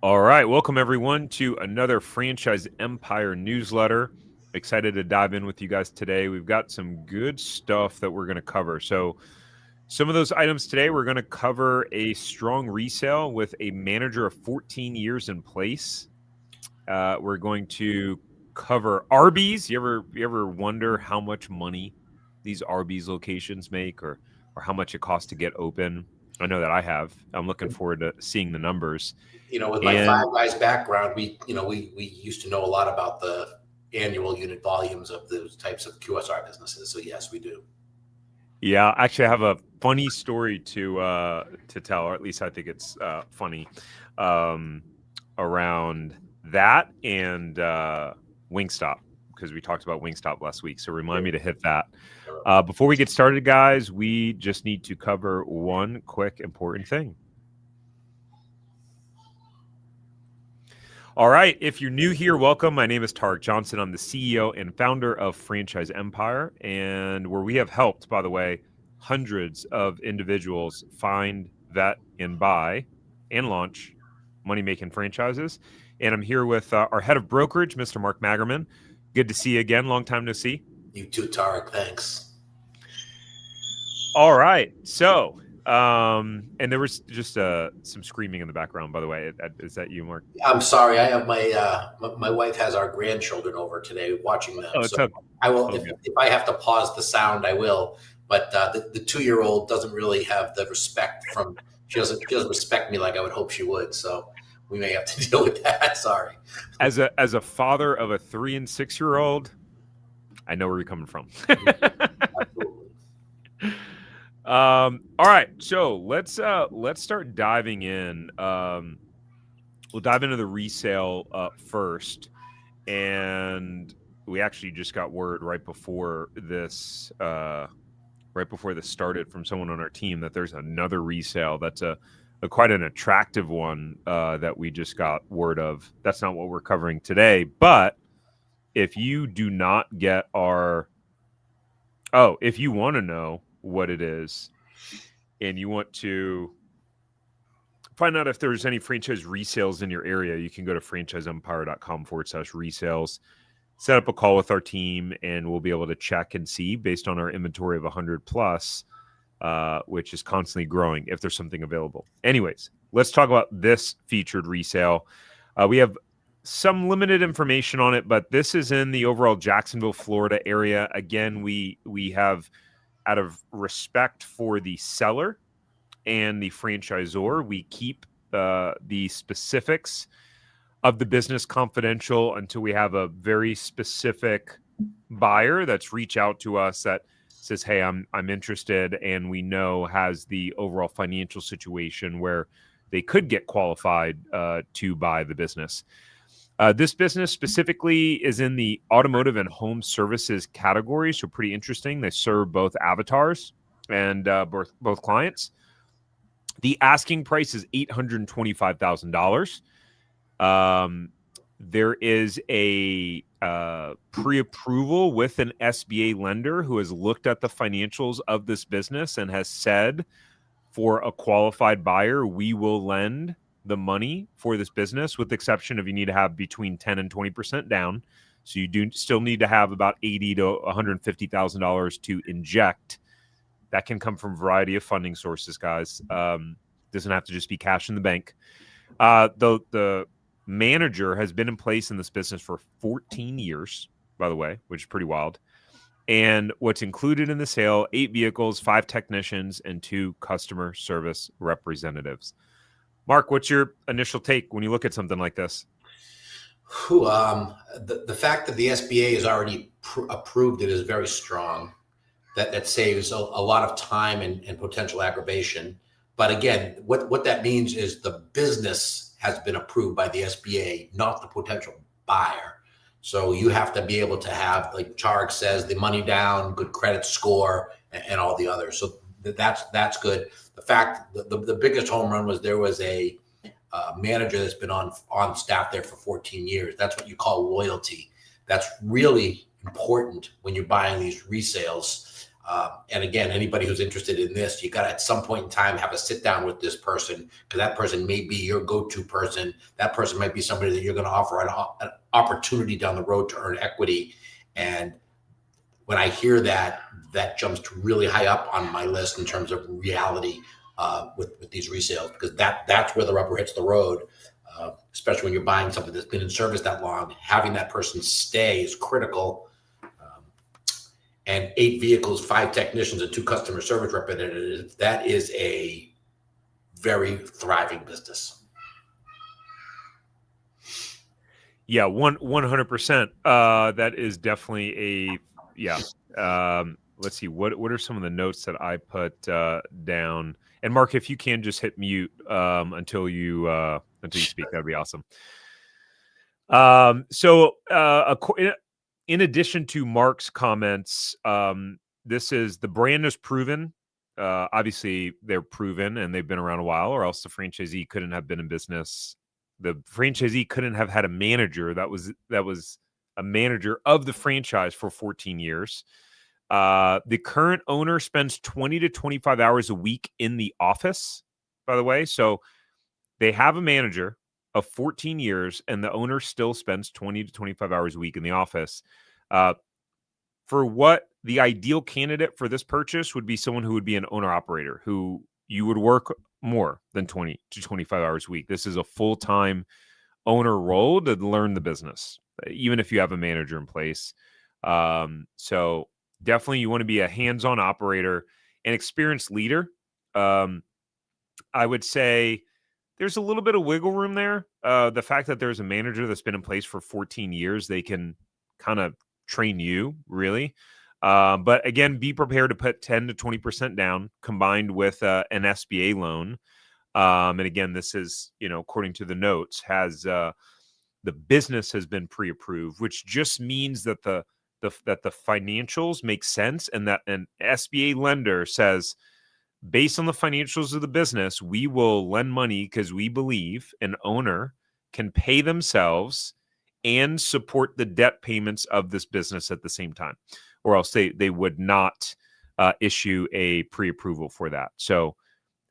All right, welcome everyone to another Franchise Empire newsletter. Excited to dive in with you guys today. We've got some good stuff that we're going to cover. So some of those items today, we're going to cover a strong resale with a manager of 14 years in place. We're going to cover Arby's. You ever wonder how much money these Arby's locations make or how much it costs to get open? I know that I have. I'm looking forward to seeing the numbers. With my And Five Guys background, we used to know a lot about the annual unit volumes of those types of QSR businesses. So yes, we do. yeah, actually, I have a funny story to tell, or at least I think it's funny, around that and Wingstop, because we talked about Wingstop last week. So remind me to hit that. Before we get started, guys, we just need to cover one quick important thing. All right, if you're new here, welcome. My name is Tarek Johnson. I'm the CEO and founder of Franchise Empire, and where we have helped, by the way, hundreds of individuals find, vet, and buy and launch money-making franchises. And I'm here with our head of brokerage, Mr. Mark Magerman. Good to see you again. Long time no see. You too, Tarek. Thanks. All right, so and there was just some screaming in the background, by the way. Is that you, Mark? I'm sorry. I have my wife has our grandchildren over today watching them. Oh, so I will, if I have to pause the sound, I will. But the 2-year-old doesn't really have the respect from. She doesn't respect me like I would hope she would. So we may have to deal with that. Sorry. As a father of a 3 and 6-year-old, I know where you're coming from. Absolutely. All right, so let's start diving in. We'll dive into the resale first, and we actually just got word right before this started from someone on our team that there's another resale that's a quite an attractive one that we just got word of. That's not what we're covering today, but if you do not get if you want to know what it is and you want to find out if there's any franchise resales in your area, you can go to franchiseempire.com/resales, set up a call with our team, and we'll be able to check and see based on our inventory of 100 plus, which is constantly growing, if there's something available. Anyways, let's talk about this featured resale. We have some limited information on it, but this is in the overall Jacksonville, Florida area. Again, we have, out of respect for the seller and the franchisor, we keep the specifics of the business confidential until we have a very specific buyer that's reached out to us that says, hey, I'm interested, and we know has the overall financial situation where they could get qualified to buy the business. This business specifically is in the automotive and home services category, so pretty interesting. They serve both avatars and both clients. The asking price is $825,000. There is a pre-approval with an SBA lender who has looked at the financials of this business and has said, for a qualified buyer, we will lend the money for this business, with the exception of you need to have between 10 and 20% down. So you do still need to have about $80,000 to $150,000 to inject. That can come from a variety of funding sources, guys. Doesn't have to just be cash in the bank. The manager has been in place in this business for 14 years, by the way, which is pretty wild. And what's included in the sale: 8 vehicles, 5 technicians, and 2 customer service representatives. Mark, what's your initial take when you look at something like this? The fact that the SBA has already approved it is very strong. That saves a lot of time and potential aggravation. But again, what that means is the business has been approved by the SBA, not the potential buyer. So you have to be able to have, like Tarek says, the money down, good credit score, and all the others. So that's good. The fact the biggest home run was there was a manager that's been on staff there for 14 years. That's what you call loyalty. That's really important when you're buying these resales. And again, anybody who's interested in this, you got to at some point in time have a sit down with this person, because that person may be your go-to person. That person might be somebody that you're going to offer an opportunity down the road to earn equity. And when I hear that, that jumps really high up on my list in terms of reality with these resales, because that's where the rubber hits the road. Especially when you're buying something that's been in service that long, having that person stay is critical. And 8 vehicles, 5 technicians, and 2 customer service representatives, that is a very thriving business. Yeah, 100%. That is definitely let's see, what are some of the notes that I put down? And Mark, if you can just hit mute until you speak, that'd be awesome. In addition to Mark's comments, this is the brand is proven. Obviously, they're proven and they've been around a while, or else the franchisee couldn't have been in business. The franchisee couldn't have had a manager that was a manager of the franchise for 14 years. The current owner spends 20 to 25 hours a week in the office, by the way. So they have a manager of 14 years, and the owner still spends 20 to 25 hours a week in the office. For what the ideal candidate for this purchase would be someone who would be an owner-operator, who you would work more than 20 to 25 hours a week. This is a full-time owner role to learn the business, even if you have a manager in place. So definitely you want to be a hands-on operator, an experienced leader. I would say there's a little bit of wiggle room there. The fact that there's a manager that's been in place for 14 years, they can kind of train you, really. But again, be prepared to put 10 to 20% down combined with an SBA loan. And again, this is, according to the notes, the business has been pre-approved, which just means that the financials make sense, and that an SBA lender says, based on the financials of the business, we will lend money because we believe an owner can pay themselves and support the debt payments of this business at the same time, or else they would not issue a pre-approval for that. So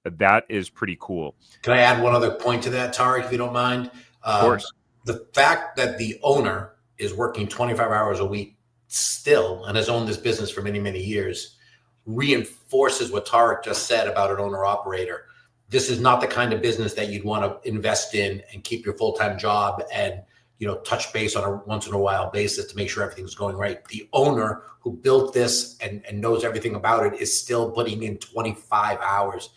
that is pretty cool. Can I add one other point to that, Tariq, if you don't mind? Of course. The fact that the owner is working 25 hours a week still and has owned this business for many, many years reinforces what Tariq just said about an owner-operator. This is not the kind of business that you'd want to invest in and keep your full-time job and touch base on a once in a while basis to make sure everything's going right. The owner who built this and knows everything about it is still putting in 25 hours,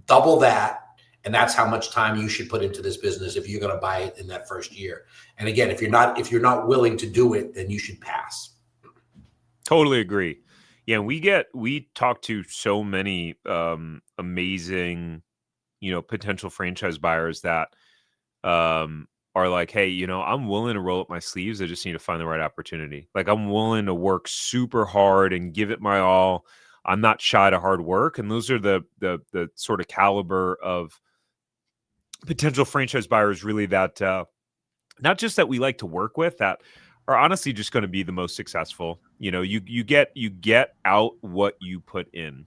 double that. And that's how much time you should put into this business if you're going to buy it in that first year. And again, if you're not willing to do it, then you should pass. Totally agree. Yeah, we talk to so many amazing, potential franchise buyers that are like, hey, I'm willing to roll up my sleeves. I just need to find the right opportunity. Like, I'm willing to work super hard and give it my all. I'm not shy to hard work. And those are the sort of caliber of potential franchise buyers, really, that not just that we like to work with, that are honestly just going to be the most successful. You get out what you put in.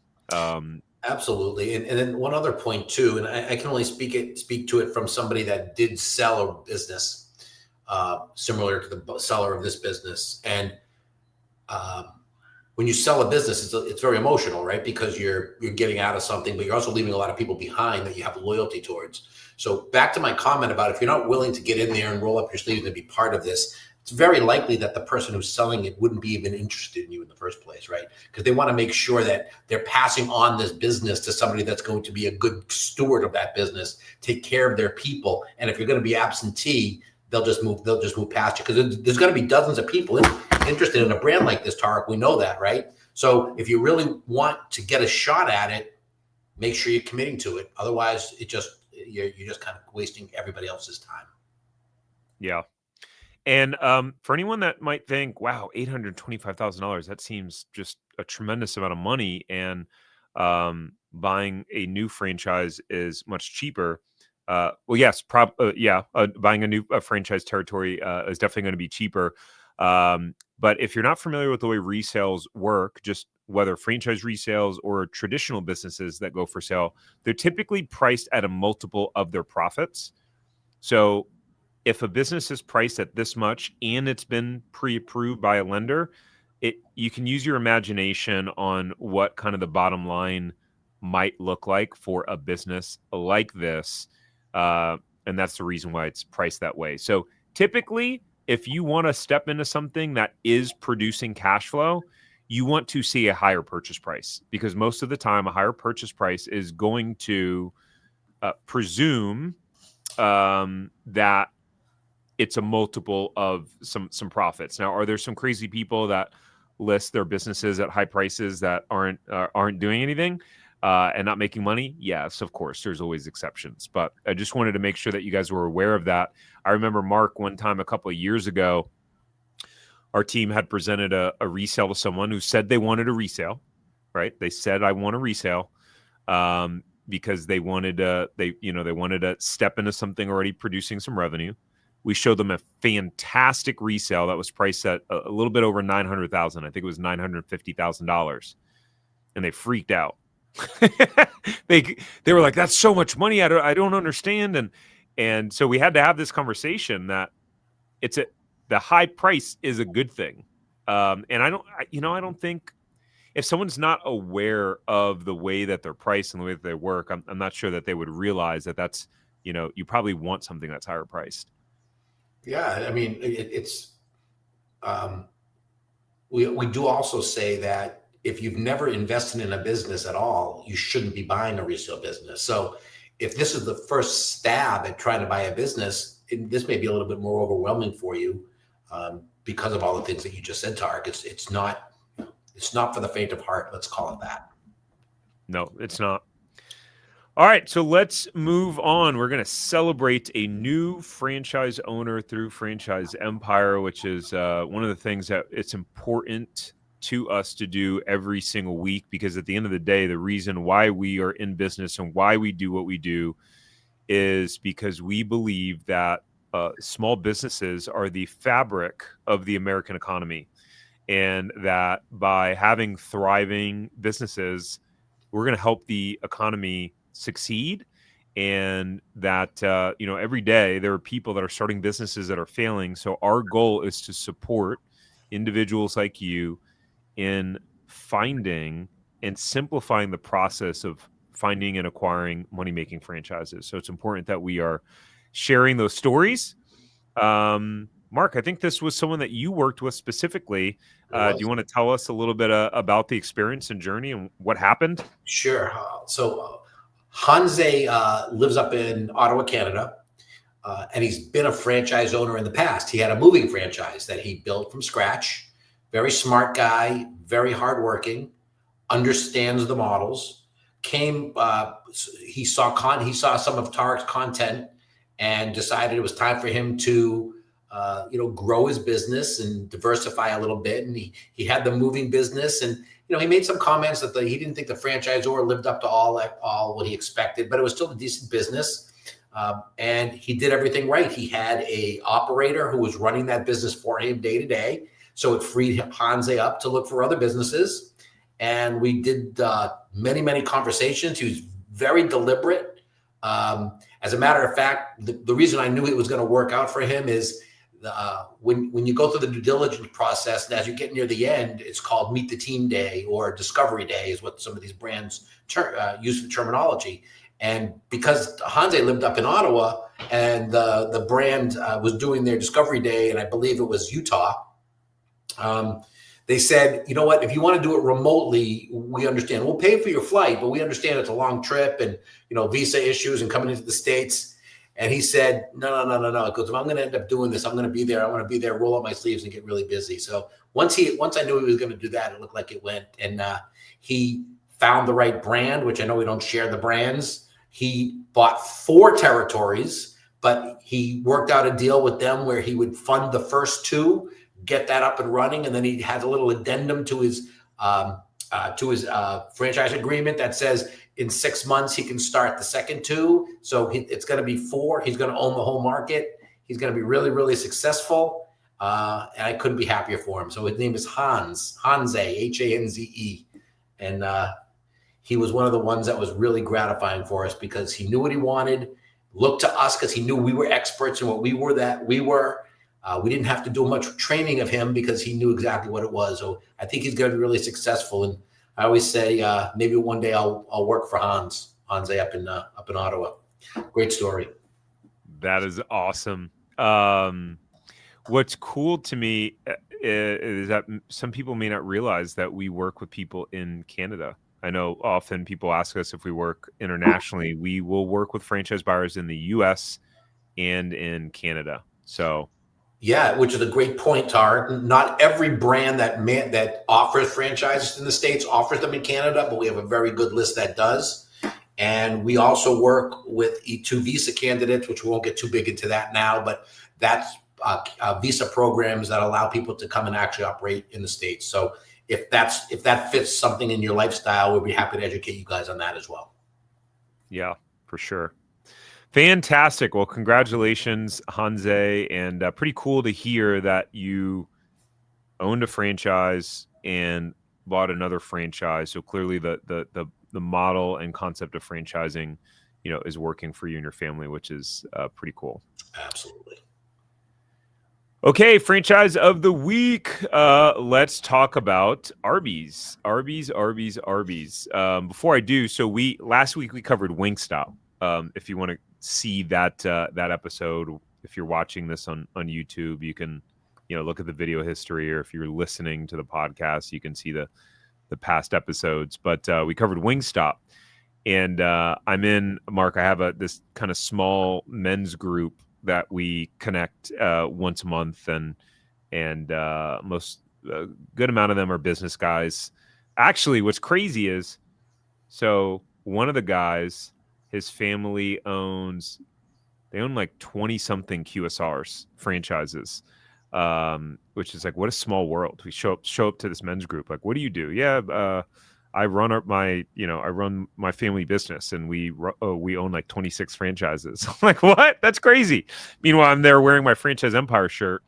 Absolutely. And then one other point too, and I can only speak to it from somebody that did sell a business similar to the seller of this business. And when you sell a business, it's very emotional, right? Because you're getting out of something, but you're also leaving a lot of people behind that you have loyalty towards. So back to my comment about if you're not willing to get in there and roll up your sleeves and be part of this, it's very likely that the person who's selling it wouldn't be even interested in you in the first place, right? Because they want to make sure that they're passing on this business to somebody that's going to be a good steward of that business, take care of their people. And if you're going to be absentee, they'll just move past you, because there's going to be dozens of people interested in a brand like this, Tariq. We know that, right? So if you really want to get a shot at it, make sure you're committing to it. Otherwise, you're just kind of wasting everybody else's time. Yeah. And for anyone that might think, wow, $825,000, that seems just a tremendous amount of money, and buying a new franchise is much cheaper. Well, yes, buying a new franchise territory is definitely going to be cheaper. But if you're not familiar with the way resales work, just whether franchise resales or traditional businesses that go for sale, they're typically priced at a multiple of their profits. So if a business is priced at this much and it's been pre-approved by a lender, you can use your imagination on what kind of the bottom line might look like for a business like this. And that's the reason why it's priced that way. So typically, if you want to step into something that is producing cash flow, you want to see a higher purchase price, because most of the time a higher purchase price is going to presume that it's a multiple of some profits. Now, are there some crazy people that list their businesses at high prices that aren't doing anything and not making money? Yes, of course, there's always exceptions. But I just wanted to make sure that you guys were aware of that. I remember Mark one time a couple of years ago, our team had presented a resale to someone who said they wanted a resale, right? They said, I want a resale, because they wanted to step into something already producing some revenue. We showed them a fantastic resale that was priced at a little bit over $900,000. I think it was $950,000, and they freaked out. They were like, "That's so much money. I don't understand." And so we had to have this conversation that the high price is a good thing. And I don't think if someone's not aware of the way that they're priced and the way that they work, I'm not sure that they would realize that that's, you probably want something that's higher priced. Yeah, I mean, we do also say that if you've never invested in a business at all, you shouldn't be buying a resale business. So if this is the first stab at trying to buy a business, this may be a little bit more overwhelming for you because of all the things that you just said, Tarek. It's not for the faint of heart. Let's call it that. No, it's not. All right, so let's move on. We're going to celebrate a new franchise owner through Franchise Empire, which is one of the things that it's important to us to do every single week, because at the end of the day, the reason why we are in business and why we do what we do is because we believe that small businesses are the fabric of the American economy, and that by having thriving businesses, we're going to help the economy succeed. And that every day there are people that are starting businesses that are failing. So our goal is to support individuals like you in finding and simplifying the process of finding and acquiring money-making franchises. So it's important that we are sharing those stories. Mark, I think this was someone that you worked with specifically. Do you want to tell us a little bit about the experience and journey and what happened? Sure. So Hanze lives up in Ottawa, Canada, and he's been a franchise owner in the past. He had a moving franchise that he built from scratch. Very smart guy, very hardworking, understands the models. He saw some of Tarek's content and decided it was time for him to grow his business and diversify a little bit. And he had the moving business, and he made some comments that he didn't think the franchisor lived up to all what he expected, but it was still a decent business. And he did everything right. He had a operator who was running that business for him day to day. So it freed Hanze up to look for other businesses. And we did many, many conversations. He was very deliberate. As a matter of fact, the reason I knew it was going to work out for him is when you go through the due diligence process, and as you get near the end, it's called Meet the Team Day or Discovery Day is what some of these brands use for terminology. And because Hanze lived up in Ottawa and the brand was doing their Discovery Day, and I believe it was Utah, they said, you know what, if you want to do it remotely, we understand. We'll pay for your flight, but we understand it's a long trip and, visa issues and coming into the States. And he said, no. Because if I'm going to end up doing this, I'm going to be there. I want to be there, roll up my sleeves and get really busy. So once I knew he was going to do that, it looked like it went. And he found the right brand, which I know we don't share the brands. He bought 4 territories, but he worked out a deal with them where he would fund the first 2, get that up and running, and then he had a little addendum to his franchise agreement that says in 6 months he can start the second 2. So it's going to be 4. He's going to own the whole market. He's going to be really, really successful, and I couldn't be happier for him. So his name is Hanze, Hanze. And he was one of the ones that was really gratifying for us because he knew what he wanted, looked to us because he knew we were experts in what we were. We didn't have to do much training of him because he knew exactly what it was. So I think he's going to be really successful. And I always say maybe one day I'll work for Hanze up in Ottawa. Great story. That is awesome. What's cool to me is that some people may not realize that we work with people in Canada. I know often people ask us if we work internationally. We will work with franchise buyers in the US and in Canada. So, yeah, which is a great point, Tar. Not every brand that offers franchises in the States offers them in Canada, but we have a very good list that does. And we also work with E2 visa candidates, which we won't get too big into that now, but that's visa programs that allow people to come and actually operate in the States. So if that fits something in your lifestyle, we'll be happy to educate you guys on that as well. Yeah, for sure. Fantastic. Well, congratulations, Hanze, and pretty cool to hear that you owned a franchise and bought another franchise. So clearly the model and concept of franchising, is working for you and your family, which is pretty cool. Absolutely. Okay, franchise of the week. Let's talk about Arby's. Arby's. Before I do, so last week we covered Wingstop. If you want to see that episode, if you're watching this on YouTube, you can look at the video history, or if you're listening to the podcast, you can see the past episodes. But we covered Wingstop, and I'm in, Mark. I have this kind of small men's group that we connect once a month, and most good amount of them are business guys. Actually, what's crazy is, so one of the guys, his family own like 20 something QSRs franchises, which is like, what a small world. We show up to this men's group. Like, what do you do? Yeah. I run my family business, and we own like 26 franchises. I'm like, what? That's crazy. Meanwhile, I'm there wearing my Franchise Empire shirt.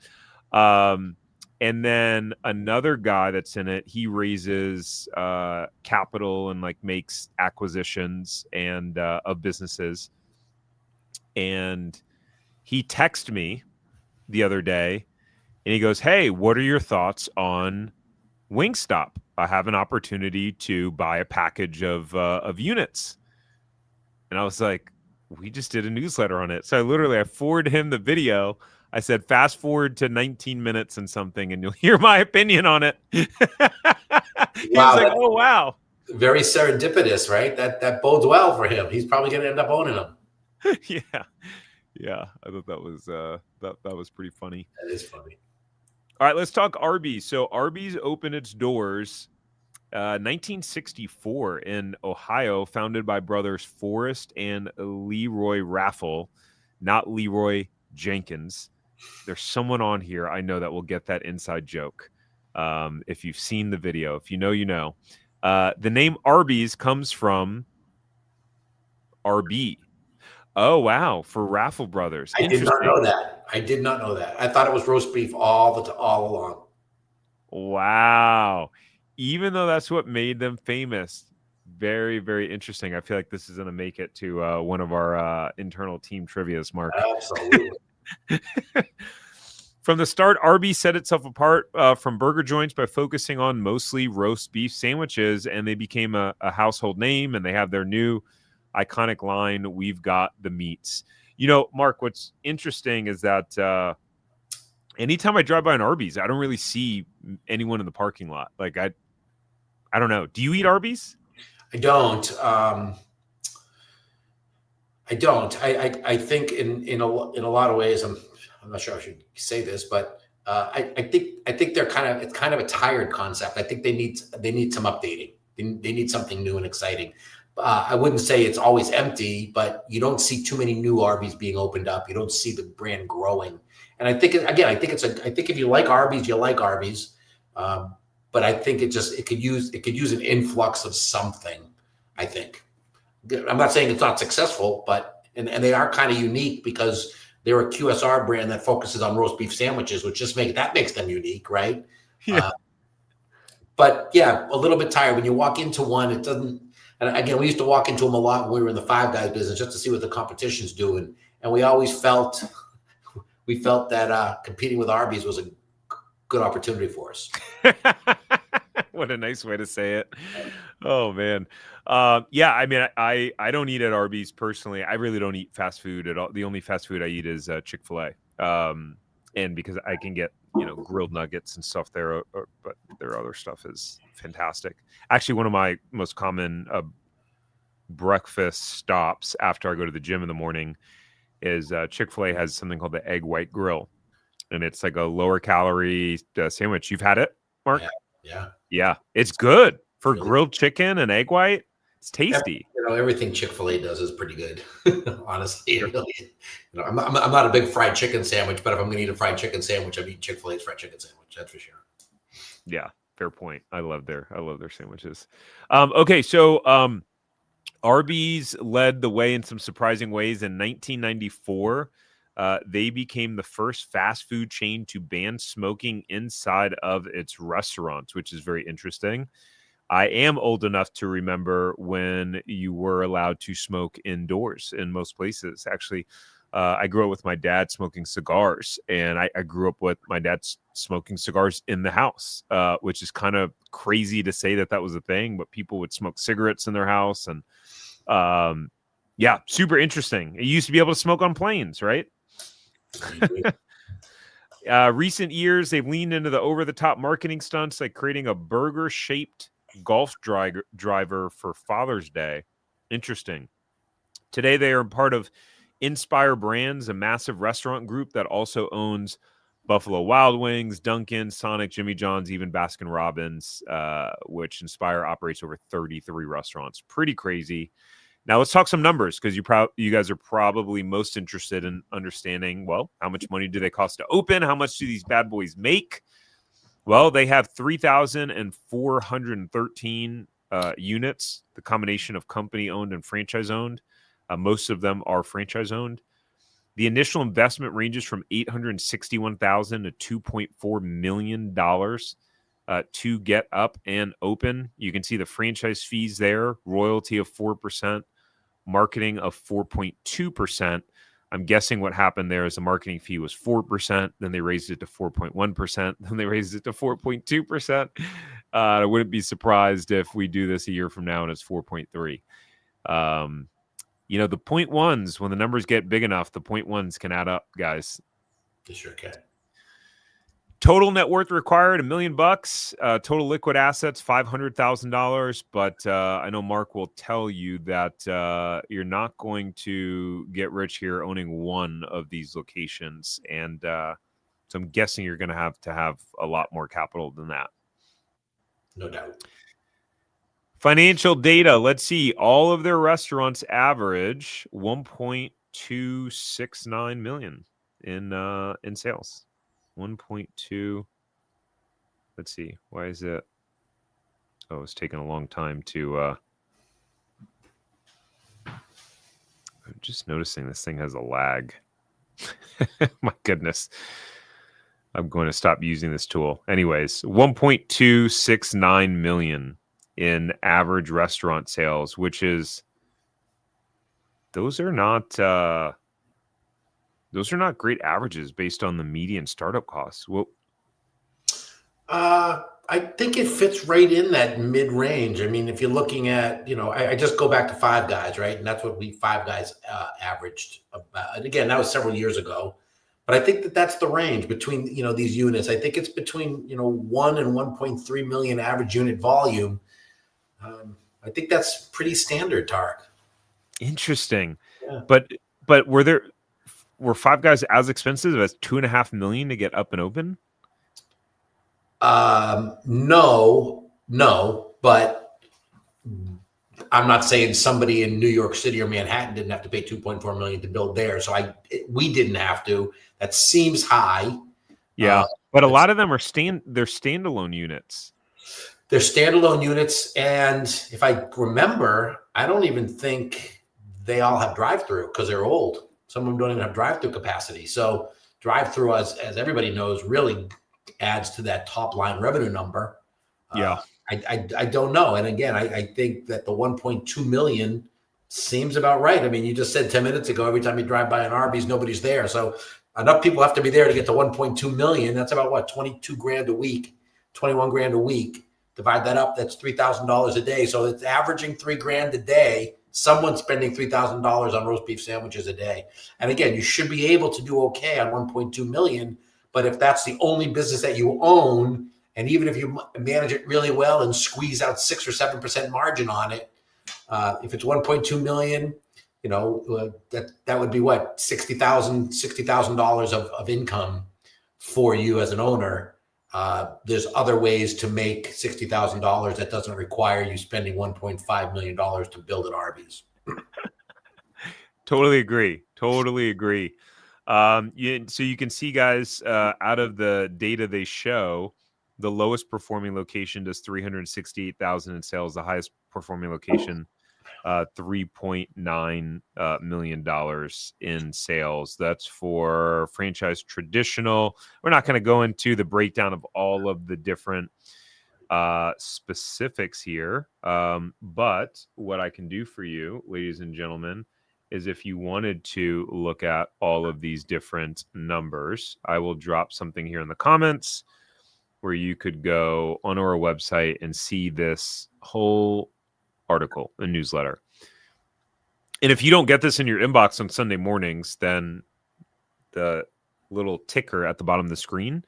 And then another guy that's in it, he raises capital and like makes acquisitions and of businesses. And he texted me the other day, and he goes, "Hey, what are your thoughts on Wingstop? I have an opportunity to buy a package of units." And I was like, we just did a newsletter on it. So I forwarded him the video. I said, fast forward to 19 minutes and something, and you'll hear my opinion on it. He was like, oh, wow. Very serendipitous, right? That bodes well for him. He's probably going to end up owning them. Yeah. I thought that was that was pretty funny. That is funny. All right, let's talk Arby's. So Arby's opened its doors 1964 in Ohio, founded by brothers Forrest and Leroy Raffle, not Leroy Jenkins. There's someone on here I know that will get that inside joke. If you've seen the video, if you know, you know. The name Arby's comes from Arby. Oh, wow. For Raffle Brothers. I did not know that. I thought it was roast beef all along. Wow. Even though that's what made them famous. Very, very interesting. I feel like this is going to make it to one of our internal team trivias, Mark. Absolutely. From the start, Arby set itself apart from burger joints by focusing on mostly roast beef sandwiches, and they became a household name, and they have their new iconic line, "We've got the meats." Mark, what's interesting is that anytime I drive by an Arby's, I don't really see anyone in the parking lot. Like, I don't know. Do you eat Arby's? I don't. I think in a lot of ways, I'm not sure I should say this, but I think it's kind of a tired concept. I think they need some updating. They need something new and exciting. I wouldn't say it's always empty, but you don't see too many new Arby's being opened up. You don't see the brand growing. And I think if you like Arby's, you like Arby's. But I think it could use an influx of something. I think. I'm not saying it's not successful, but and they are kind of unique because they're a QSR brand that focuses on roast beef sandwiches, which makes them unique, right? Yeah. But yeah, a little bit tired when you walk into one. It doesn't. And again, we used to walk into them a lot when we were in the Five Guys business just to see what the competition's doing, and we always felt that competing with Arby's was a good opportunity for us. What a nice way to say it. Oh man. Yeah, I mean, I don't eat at Arby's personally. I really don't eat fast food at all. The only fast food I eat is Chick-fil-A. And because I can get, grilled nuggets and stuff there, but their other stuff is fantastic. Actually, one of my most common breakfast stops after I go to the gym in the morning is Chick-fil-A has something called the egg white grill. And it's like a lower calorie sandwich. You've had it, Mark? Yeah. It's good for really grilled chicken and egg white. It's tasty. Everything Chick-fil-A does is pretty good. Honestly, sure. Really, I'm not a big fried chicken sandwich, but if I'm going to eat a fried chicken sandwich, I'm eating Chick-fil-A's fried chicken sandwich. That's for sure. Yeah, fair point. I love their sandwiches. Okay, so Arby's led the way in some surprising ways in 1994. They became the first fast food chain to ban smoking inside of its restaurants, which is very interesting. I am old enough to remember when you were allowed to smoke indoors in most places. Actually, I grew up with my dad smoking cigars, and I grew up with my dad smoking cigars in the house, which is kind of crazy to say that was a thing, but people would smoke cigarettes in their house. And yeah, super interesting. You used to be able to smoke on planes, right? Recent years, they've leaned into the over-the-top marketing stunts, like creating a burger-shaped golf driver for Father's Day. Interesting. Today, they are part of Inspire Brands, a massive restaurant group that also owns Buffalo Wild Wings, Dunkin', Sonic, Jimmy John's, even Baskin Robbins, which Inspire operates over 33 restaurants. Pretty crazy. Now let's talk some numbers, because you guys are probably most interested in understanding, well, how much money do they cost to open? How much do these bad boys make? Well, they have 3,413 units, the combination of company-owned and franchise-owned. Most of them are franchise-owned. The initial investment ranges from $861,000 to $2.4 million to get up and open. You can see the franchise fees there, royalty of 4%, marketing of 4.2%. I'm guessing what happened there is the marketing fee was 4%, then they raised it to 4.1%, then they raised it to 4.2%. I wouldn't be surprised if we do this a year from now and it's 4.3. The point ones, when the numbers get big enough, the point ones can add up, guys. They sure can. Total net worth required $1 million. Total liquid assets $500,000. But I know Mark will tell you that you're not going to get rich here owning one of these locations, and so I'm guessing you're going to have a lot more capital than that. No doubt. Financial data. Let's see. All of their restaurants average $1.269 million in sales. 1.2. Let's see. Why is it? Oh, it's taking a long time to. I'm just noticing this thing has a lag. My goodness. I'm going to stop using this tool. Anyways, 1.269 million in average restaurant sales, which is. Those are not great averages based on the median startup costs. Well, I think it fits right in that mid-range. I mean, if you're looking at, I just go back to Five Guys, right? And that's what Five Guys averaged. And again, that was several years ago. But I think that's the range between, these units. I think it's between, 1 and 1.3 million average unit volume. I think that's pretty standard, Tarek. Interesting. Yeah. But were Five Guys as expensive as $2.5 million to get up and open? No, but I'm not saying somebody in New York City or Manhattan didn't have to pay $2.4 million to build there. So we didn't have to. That seems high. Yeah, but a lot of them are they're standalone units. They're standalone units, and if I remember, I don't even think they all have drive-through because they're old. Some of them don't even have drive-through capacity. So drive-through, as everybody knows, really adds to that top line revenue number. Yeah. I don't know. And again, I think that the 1.2 million seems about right. I mean, you just said 10 minutes ago, every time you drive by an Arby's, nobody's there. So enough people have to be there to get to 1.2 million. That's about what, 22 grand a week, 21 grand a week. Divide that up, that's $3,000 a day. So it's averaging 3 grand a day. Someone's spending $3,000 on roast beef sandwiches a day. And again, you should be able to do okay on 1.2 million. But if that's the only business that you own, and even if you manage it really well and squeeze out 6 or 7% margin on it, if it's 1.2 million, that would be what, $60,000 of income for you as an owner. There's other ways to make $60,000 that doesn't require you spending $1.5 million to build an Arby's. Totally agree. So you can see, guys, out of the data they show, the lowest performing location does 368,000 in sales. The highest performing location, $3.9 million in sales. That's for franchise traditional. We're not going to go into the breakdown of all of the different specifics here. But what I can do for you, ladies and gentlemen, is if you wanted to look at all of these different numbers, I will drop something here in the comments where you could go on our website and see this whole article, a newsletter. And if you don't get this in your inbox on Sunday mornings, then the little ticker at the bottom of the screen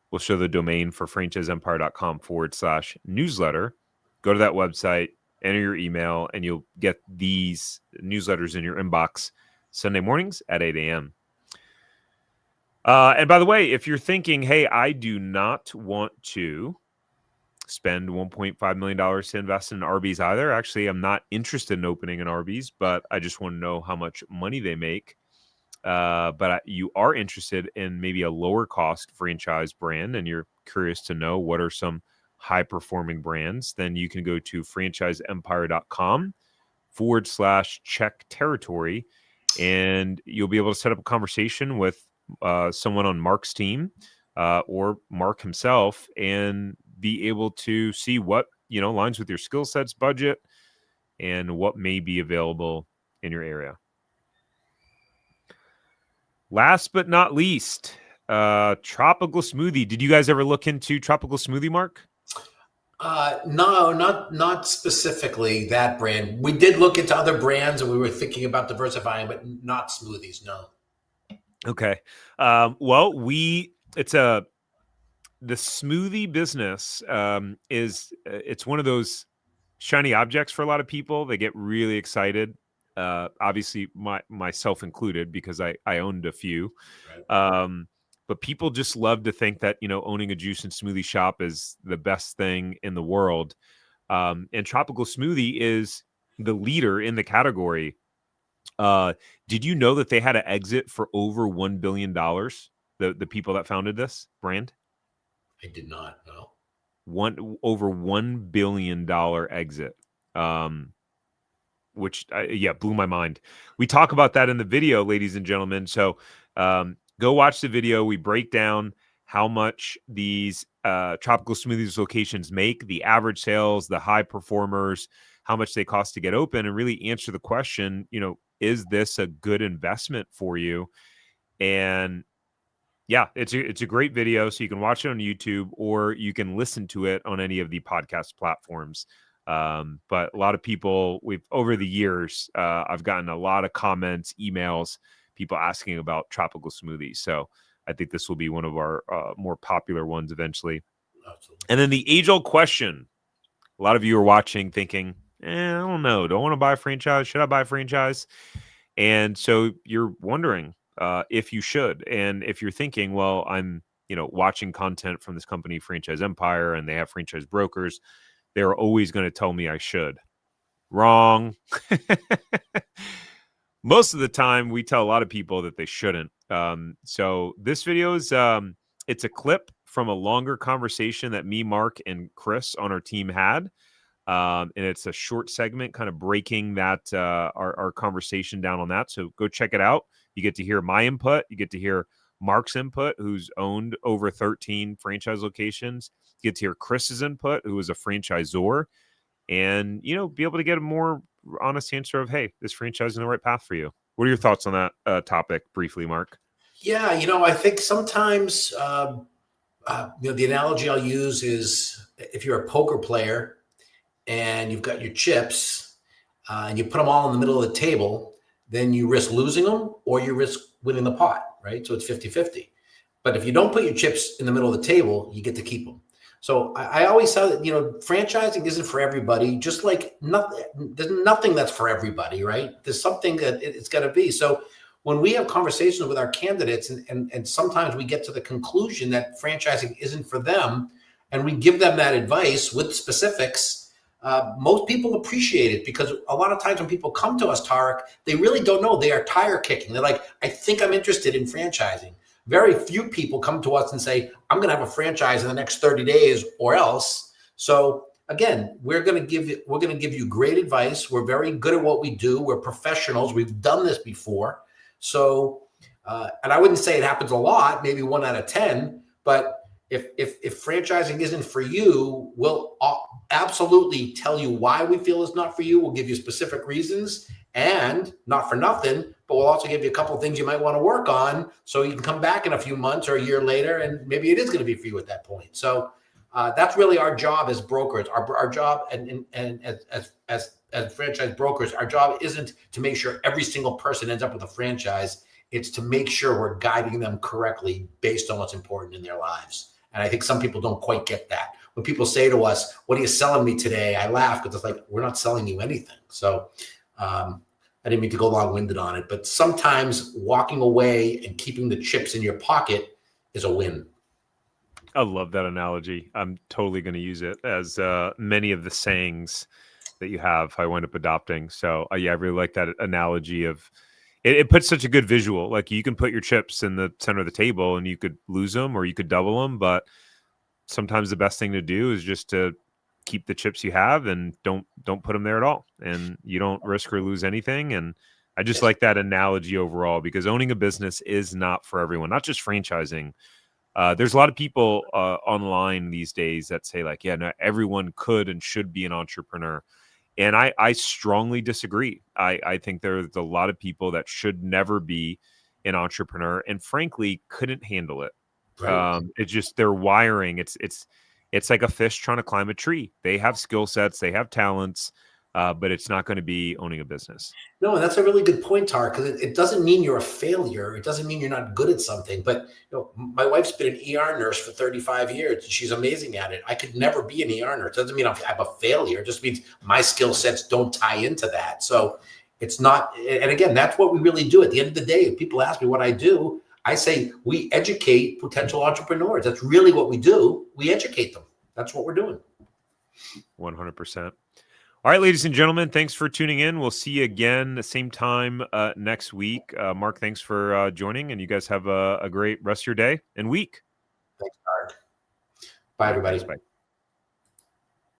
will show the domain for franchiseempire.com/newsletter. Go to that website, enter your email, and you'll get these newsletters in your inbox Sunday mornings at 8 a.m. And by the way, if you're thinking, hey, I do not want to spend $1.5 million to invest in Arby's either. Actually, I'm not interested in opening an Arby's, but I just want to know how much money they make. But you are interested in maybe a lower cost franchise brand, and you're curious to know what are some high performing brands, then you can go to franchiseempire.com/check territory, and you'll be able to set up a conversation with someone on Mark's team or Mark himself, and be able to see what aligns with your skill sets, budget, and what may be available in your area. Last but not least, Tropical Smoothie. Did you guys ever look into Tropical Smoothie, Mark? No, not specifically that brand. We did look into other brands, and we were thinking about diversifying, but not smoothies. No. Okay. Well, the smoothie business it's one of those shiny objects for a lot of people. They get really excited. Obviously, myself included, because I owned a few. Right. But people just love to think that owning a juice and smoothie shop is the best thing in the world. And Tropical Smoothie is the leader in the category. Did you know that they had to exit for over $1 billion? The people that founded this brand? I did not know. Over $1 billion exit. Which blew my mind. We talk about that in the video, ladies and gentlemen. So go watch the video. We break down how much these Tropical Smoothies locations make, the average sales, the high performers, how much they cost to get open, and really answer the question, is this a good investment for you? And yeah, it's a great video. So you can watch it on YouTube, or you can listen to it on any of the podcast platforms. But a lot of people, over the years, I've gotten a lot of comments, emails, people asking about Tropical Smoothies. So I think this will be one of our more popular ones eventually. Absolutely. And then the age-old question. A lot of you are watching thinking, I don't know. Don't want to buy a franchise. Should I buy a franchise? And so you're wondering if you should. And if you're thinking, well, I'm watching content from this company, Franchise Empire, and they have franchise brokers, they're always going to tell me I should. Wrong. Most of the time, we tell a lot of people that they shouldn't. So this video is it's a clip from a longer conversation that me, Mark, and Chris on our team had. And it's a short segment kind of breaking that our conversation down on that. So go check it out. You get to hear my input. You get to hear Mark's input, who's owned over 13 franchise locations. You get to hear Chris's input, who is a franchisor, and, be able to get a more honest answer of, hey, this franchise is the right path for you. What are your thoughts on that topic briefly, Mark? Yeah, I think sometimes, the analogy I'll use is if you're a poker player and you've got your chips and you put them all in the middle of the table, then you risk losing them or you risk winning the pot, right? So it's 50-50. But if you don't put your chips in the middle of the table, you get to keep them. So I always say that, franchising isn't for everybody, just like there's nothing that's for everybody, right? There's something that it's got to be. So when we have conversations with our candidates and sometimes we get to the conclusion that franchising isn't for them and we give them that advice with specifics, most people appreciate it because a lot of times when people come to us, Tarek, they really don't know. They are tire kicking. They're like, I think I'm interested in franchising. Very few people come to us and say, I'm going to have a franchise in the next 30 days or else. So again, we're going to give you great advice. We're very good at what we do. We're professionals. We've done this before. So, and I wouldn't say it happens a lot, maybe 1 out of 10, but if franchising isn't for you, we'll absolutely tell you why we feel it's not for you. We'll give you specific reasons, and not for nothing, but we'll also give you a couple of things you might want to work on so you can come back in a few months or a year later, and maybe it is going to be for you at that point. So that's really our job as brokers. Our job and as franchise brokers, our job isn't to make sure every single person ends up with a franchise. It's to make sure we're guiding them correctly based on what's important in their lives. And I think some people don't quite get that. When people say to us, what are you selling me today? I laugh because it's like, we're not selling you anything. So I didn't mean to go long-winded on it, but sometimes walking away and keeping the chips in your pocket is a win. I love that analogy. I'm totally going to use it, as many of the sayings that you have, I wind up adopting. So yeah, I really like that analogy of it puts such a good visual. Like, you can put your chips in the center of the table and you could lose them or you could double them, but sometimes the best thing to do is just to keep the chips you have and don't put them there at all, and you don't risk or lose anything. And I just like that analogy overall, because owning a business is not for everyone, not just franchising. There's a lot of people online these days that say, like, yeah, no, everyone could and should be an entrepreneur. And I strongly disagree. I think there's a lot of people that should never be an entrepreneur and frankly couldn't handle it. Right. It's just their wiring. It's like a fish trying to climb a tree. They have skill sets, they have talents, but it's not going to be owning a business. No, and that's a really good point, Tar, because it doesn't mean you're a failure. It doesn't mean you're not good at something. But my wife's been an ER nurse for 35 years. And she's amazing at it. I could never be an ER nurse. It doesn't mean I'm a failure. It just means my skill sets don't tie into that. So it's not. And again, that's what we really do. At the end of the day, if people ask me what I do, I say we educate potential entrepreneurs. That's really what we do. We educate them. That's what we're doing. 100%. All right, ladies and gentlemen, thanks for tuning in. We'll see you again the same time next week. Mark, thanks for joining, and you guys have a great rest of your day and week. Thanks, Art. Bye, everybody. Bye.